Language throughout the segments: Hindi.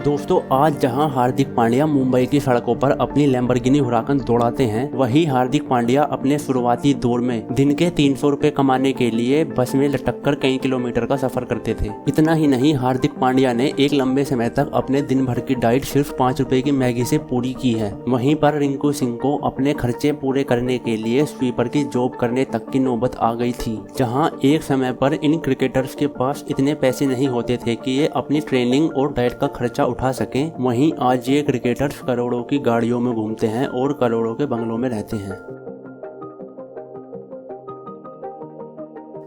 दोस्तों आज जहां हार्दिक पांड्या मुंबई की सड़कों पर अपनी लैम्बोर्गिनी हुराकन दौड़ाते हैं, वहीं हार्दिक पांड्या अपने शुरुआती दौर में दिन के 300 रुपए कमाने के लिए बस में लटककर कई किलोमीटर का सफर करते थे। इतना ही नहीं, हार्दिक पांड्या ने एक लंबे समय तक अपने दिन भर की डाइट सिर्फ 5 रुपए की मैगी से पूरी की है। वहीं पर रिंकू सिंह को अपने खर्चे पूरे करने के लिए स्वीपर की जॉब करने तक की नौबत आ गई थी, जहां एक समय पर इन क्रिकेटर्स के पास इतने पैसे नहीं होते थे कि ये अपनी ट्रेनिंग और डाइट का खर्चा उठा सकें। वहीं आज ये क्रिकेटर्स करोड़ों की गाड़ियों में घूमते हैं और करोड़ों के बंगलों में रहते हैं।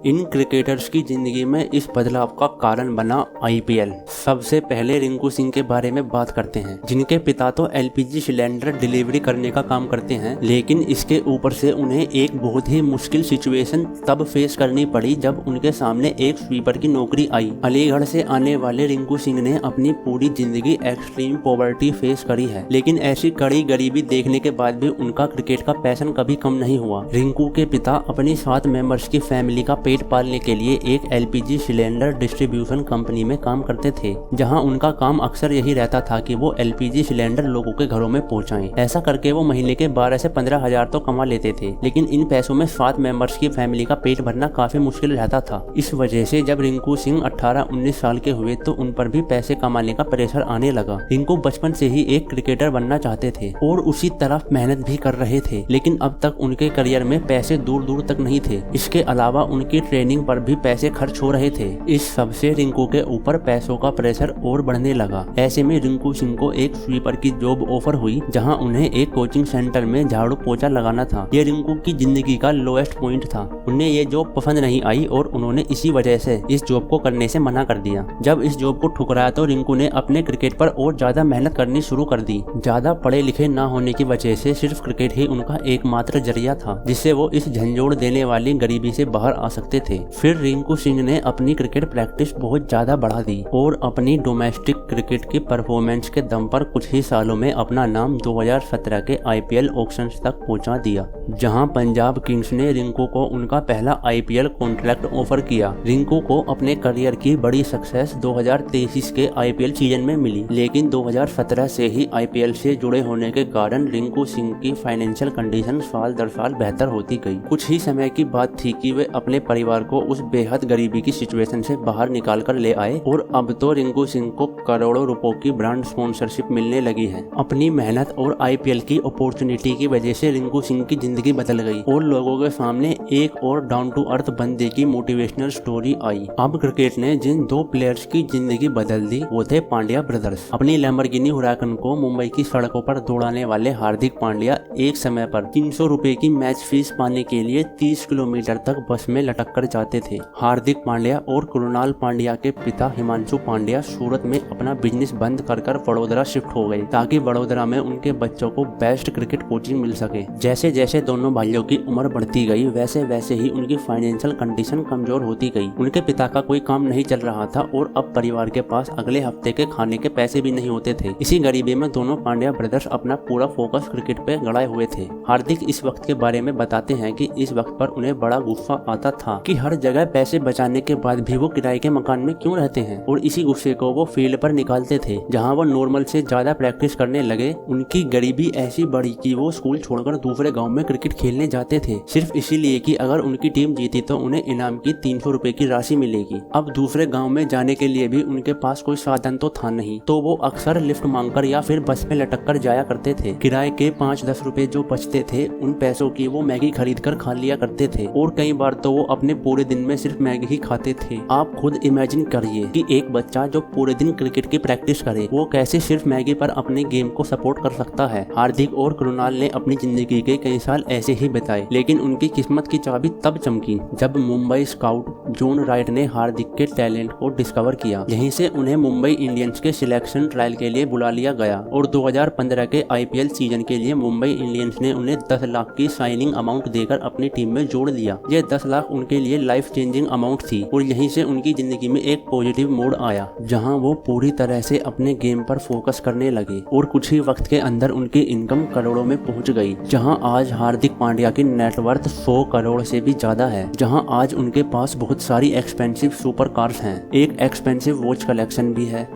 इन क्रिकेटर्स की जिंदगी में इस बदलाव का कारण बना आईपीएल। सबसे पहले रिंकू सिंह के बारे में बात करते हैं, जिनके पिता तो एलपीजी सिलेंडर डिलीवरी करने का काम करते हैं, लेकिन इसके ऊपर से उन्हें एक बहुत ही मुश्किल सिचुएशन तब फेस करनी पड़ी जब उनके सामने एक स्वीपर की नौकरी आई। अलीगढ़ से आने वाले रिंकू सिंह ने अपनी पूरी जिंदगी एक्सट्रीम पॉवर्टी फेस करी है, लेकिन ऐसी कड़ी गरीबी देखने के बाद भी उनका क्रिकेट का पैशन कभी कम नहीं हुआ। रिंकू के पिता अपनी 7 मेंबर्स की फैमिली का पेट पालने के लिए एक एलपीजी सिलेंडर डिस्ट्रीब्यूशन कंपनी में काम करते थे, जहां उनका काम अक्सर यही रहता था कि वो एलपीजी सिलेंडर लोगों के घरों में पहुंचाएं। ऐसा करके वो महीने के 12 से 15 हजार तो कमा लेते थे, लेकिन इन पैसों में 7 मेंबर्स की फैमिली का पेट भरना काफी मुश्किल रहता था। इस वजह से जब रिंकू सिंह 18-19 साल के हुए तो उन पर भी पैसे कमाने का प्रेशर आने लगा। रिंकू बचपन से ही एक क्रिकेटर बनना चाहते थे और उसी तरफ मेहनत भी कर रहे थे, लेकिन अब तक उनके करियर में पैसे दूर दूर तक नहीं थे। इसके अलावा उनकी ट्रेनिंग पर भी पैसे खर्च हो रहे थे। इस सब से रिंकू के ऊपर पैसों का प्रेशर और बढ़ने लगा। ऐसे में रिंकू सिंह को एक स्वीपर की जॉब ऑफर हुई, जहां उन्हें एक कोचिंग सेंटर में झाड़ू पोछा लगाना था। ये रिंकू की जिंदगी का लोएस्ट पॉइंट था। उन्हें ये जॉब पसंद नहीं आई और उन्होंने इसी वजह से इस जॉब को करने से मना कर दिया। जब इस जॉब को ठुकराया तो रिंकू ने अपने क्रिकेट पर और ज्यादा मेहनत करनी शुरू कर दी। ज्यादा पढ़े लिखे न होने की वजह से सिर्फ क्रिकेट ही उनका एकमात्र जरिया था, जिससे वो इस झंझोड़ देने वाली गरीबी से बाहर आ सकते थे। फिर रिंकू सिंह ने अपनी क्रिकेट प्रैक्टिस बहुत ज्यादा बढ़ा दी और अपनी डोमेस्टिक क्रिकेट की परफॉर्मेंस के दम पर कुछ ही सालों में अपना नाम 2017 के आईपीएल ऑक्शंस तक पहुंचा दिया, जहां पंजाब किंग्स ने रिंकू को उनका पहला आईपीएल कॉन्ट्रैक्ट ऑफर किया। रिंकू को अपने करियर की बड़ी सक्सेस 2023 के आईपीएल सीजन में मिली, लेकिन 2017 से ही आईपीएल से जुड़े होने के कारण रिंकू सिंह की फाइनेंशियल कंडीशन साल दर साल बेहतर होती गई। कुछ ही समय की बात थी कि वे अपने परिवार को उस बेहद गरीबी की सिचुएशन से बाहर निकाल कर ले आए और अब तो रिंकू सिंह को करोड़ों रुपयों की ब्रांड स्पॉन्सरशिप मिलने लगी है। अपनी मेहनत और आईपीएल की अपॉर्चुनिटी की वजह से रिंकू सिंह की जिंदगी बदल गई और लोगों के सामने एक और डाउन टू अर्थ बंदे की मोटिवेशनल स्टोरी आई। अब क्रिकेट ने जिन 2 प्लेयर्स की जिंदगी बदल दी वो थे पांड्या ब्रदर्स। अपनी लैम्बोर्गिनी हुराकन को मुंबई की सड़कों पर दौड़ाने वाले हार्दिक पांड्या एक समय पर 300 रुपए की मैच फीस पाने के लिए 30 किलोमीटर तक बस में लटक कर जाते थे। हार्दिक पांड्या और कृणाल पांड्या के पिता हिमांशु पांड्या सूरत में अपना बिजनेस बंद कर वडोदरा शिफ्ट हो गए, ताकि वडोदरा में उनके बच्चों को बेस्ट क्रिकेट कोचिंग मिल सके। जैसे जैसे दोनों भाइयों की उम्र बढ़ती गई, वैसे वैसे ही उनकी फाइनेंशियल कंडीशन कमजोर होती गई। उनके पिता का कोई काम नहीं चल रहा था और अब परिवार के पास अगले हफ्ते के खाने के पैसे भी नहीं होते थे। इसी गरीबी में दोनों पांड्या ब्रदर्स अपना पूरा फोकस क्रिकेट पे गड़ाए हुए थे। हार्दिक इस वक्त के बारे में बताते हैं कि इस वक्त पर उन्हें बड़ा गुस्सा आता था कि हर जगह पैसे बचाने के बाद भी वो किराए के मकान में क्यों रहते हैं, और इसी गुस्से को वो फील्ड पर निकालते थे, जहां वो नॉर्मल से ज्यादा प्रैक्टिस करने लगे। उनकी गरीबी ऐसी बढ़ी कि वो स्कूल छोड़कर दूसरे गांव में क्रिकेट खेलने जाते थे, सिर्फ इसीलिए कि अगर उनकी टीम जीती तो उन्हें इनाम की 300 रुपए की राशि मिलेगी। अब दूसरे गाँव में जाने के लिए भी उनके पास कोई साधन तो था नहीं, तो वो अक्सर लिफ्ट मांगकर या फिर बस में लटक कर जाया करते थे। किराए के 5-10 रुपए जो बचते थे, उन पैसों की वो मैगी खरीद कर खा लिया करते थे, और कई बार तो वो अपने पूरे दिन में सिर्फ मैगी ही खाते थे। आप खुद इमेजिन करिए कि एक बच्चा जो पूरे दिन क्रिकेट की प्रैक्टिस करे, वो कैसे सिर्फ मैगी पर अपने गेम को सपोर्ट कर सकता है। हार्दिक और कृणाल ने अपनी जिंदगी के कई साल ऐसे ही बिताए, लेकिन उनकी किस्मत की चाबी तब चमकी जब मुंबई स्काउट जॉन राइट ने हार्दिक के टैलेंट को डिस्कवर किया। यहीं से उन्हें मुंबई इंडियंस के सिलेक्शन ट्रायल के लिए बुला लिया गया और 2015 के आईपीएल सीजन के लिए मुंबई इंडियंस ने उन्हें 10 लाख की साइनिंग अमाउंट देकर अपनी टीम में जोड़ दिया। ये 10 लाख उनके लिए लाइफ चेंजिंग अमाउंट थी और यहीं से उनकी जिंदगी में एक पॉजिटिव मोड़ आया, जहां वो पूरी तरह से अपने गेम पर फोकस करने लगे और कुछ ही वक्त के अंदर उनकी इनकम करोड़ों में पहुंच गई। जहां आज हार्दिक पांड्या की नेटवर्थ 100 करोड़ से भी ज्यादा है, जहां आज उनके पास बहुत सारी एक्सपेंसिव सुपर कार्स हैं, एक एक्सपेंसिव वॉच कलेक्शन भी है।